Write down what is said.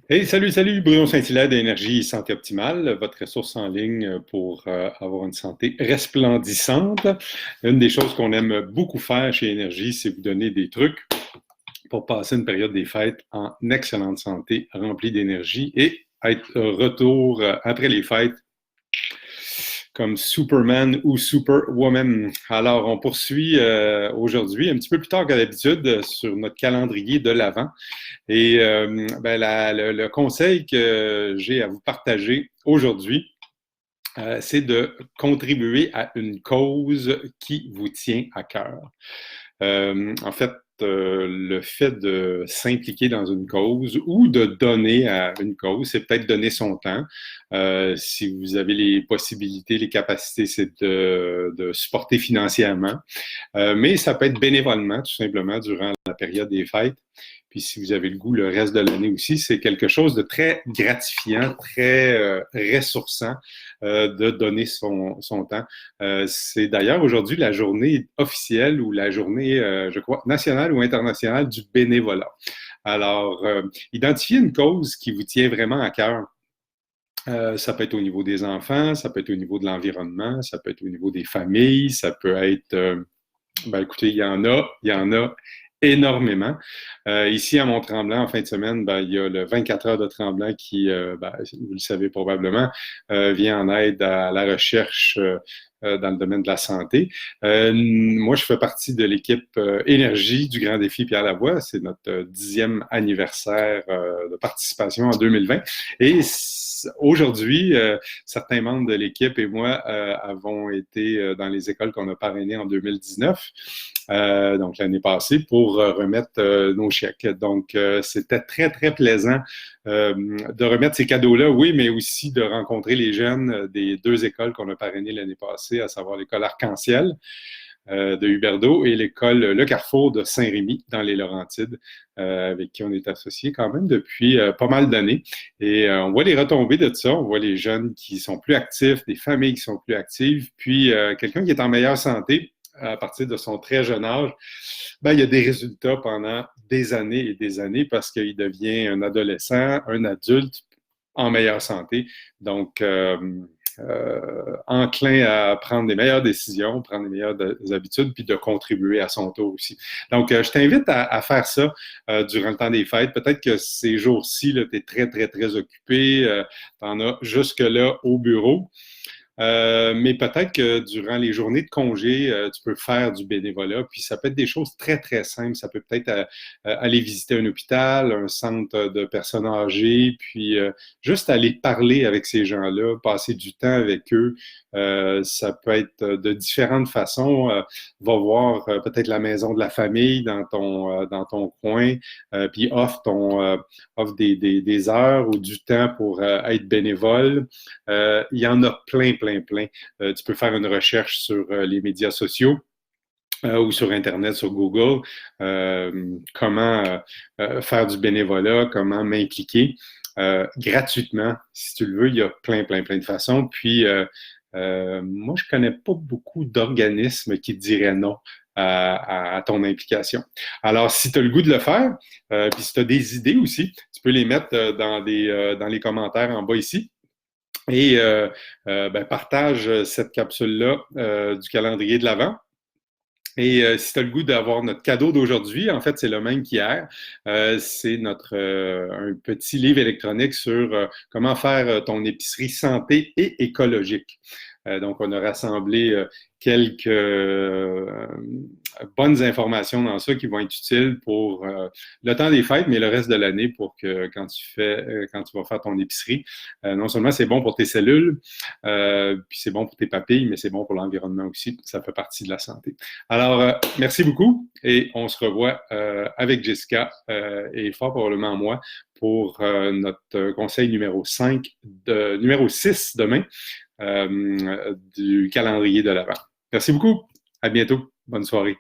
Hey, salut, Bruno Saint-Hilaire d'Énergie Santé Optimale, votre ressource en ligne pour avoir une santé resplendissante. Une des choses qu'on aime beaucoup faire chez Énergie, c'est vous donner des trucs pour passer une période des fêtes en excellente santé, remplie d'énergie et être retour après les fêtes comme Superman ou Superwoman. Alors, on poursuit aujourd'hui, un petit peu plus tard que d'habitude, sur notre calendrier de l'Avent. Et le conseil que j'ai à vous partager aujourd'hui, c'est de contribuer à une cause qui vous tient à cœur. En fait, le fait de s'impliquer dans une cause ou de donner à une cause, c'est peut-être donner son temps. Si vous avez les possibilités, les capacités, c'est de supporter financièrement. Mais ça peut être bénévolement, tout simplement, durant la période des fêtes. Puis si vous avez le goût le reste de l'année aussi, c'est quelque chose de très gratifiant, très ressourçant de donner son temps. C'est d'ailleurs aujourd'hui la journée officielle ou la journée, je crois, nationale ou internationale du bénévolat. Alors, identifiez une cause qui vous tient vraiment à cœur. Ça peut être au niveau des enfants, ça peut être au niveau de l'environnement, ça peut être au niveau des familles, ça peut être écoutez, il y en a énormément. Ici, à Mont-Tremblant, en fin de semaine, il y a le 24 heures de Tremblant qui, vous le savez probablement, vient en aide à la recherche dans le domaine de la santé. Moi, je fais partie de l'équipe Énergie du Grand Défi Pierre Lavoie. C'est notre 10e anniversaire de participation en 2020. Et aujourd'hui, certains membres de l'équipe et moi avons été dans les écoles qu'on a parrainées en 2019, donc l'année passée, pour remettre nos chèques. Donc, c'était très, très plaisant de remettre ces cadeaux-là, oui, mais aussi de rencontrer les jeunes des deux écoles qu'on a parrainées l'année passée, à savoir l'école Arc-en-Ciel de Huberdeau et l'école Le Carrefour de Saint-Rémy dans les Laurentides, avec qui on est associé quand même depuis pas mal d'années. Et on voit les retombées de ça, on voit les jeunes qui sont plus actifs, des familles qui sont plus actives, puis quelqu'un qui est en meilleure santé à partir de son très jeune âge, il y a des résultats pendant des années et des années parce qu'il devient un adolescent, un adulte en meilleure santé. Donc, enclin à prendre des meilleures décisions, prendre des meilleures habitudes, puis de contribuer à son tour aussi. Donc, je t'invite à faire ça durant le temps des fêtes. Peut-être que ces jours-ci, tu es très, très, très occupé. Tu en as jusque-là au bureau. Mais peut-être que durant les journées de congé, tu peux faire du bénévolat, puis ça peut être des choses très, très simples. Ça peut peut-être aller visiter un hôpital, un centre de personnes âgées, puis juste aller parler avec ces gens-là, passer du temps avec eux. Ça peut être de différentes façons. Va voir peut-être la maison de la famille dans ton coin, puis offre des heures ou du temps pour être bénévole. Il y en a plein. Tu peux faire une recherche sur les médias sociaux ou sur Internet, sur Google, comment faire du bénévolat, comment m'impliquer gratuitement. Si tu le veux, il y a plein de façons. Puis, moi, je connais pas beaucoup d'organismes qui diraient non à ton implication. Alors, si tu as le goût de le faire, puis si tu as des idées aussi, tu peux les mettre dans les commentaires en bas ici. Et partage cette capsule-là du calendrier de l'Avent. Et si tu as le goût d'avoir notre cadeau d'aujourd'hui, en fait, c'est le même qu'hier. C'est un petit livre électronique sur comment faire ton épicerie santé et écologique. Donc, on a rassemblé quelques bonnes informations dans ça qui vont être utiles pour le temps des fêtes, mais le reste de l'année pour que quand tu vas faire ton épicerie, non seulement c'est bon pour tes cellules, puis c'est bon pour tes papilles, mais c'est bon pour l'environnement aussi. Ça fait partie de la santé. Alors, merci beaucoup et on se revoit avec Jessica et fort probablement moi pour notre conseil numéro 6 demain du calendrier de l'Avent. Merci beaucoup. À bientôt. Bonne soirée.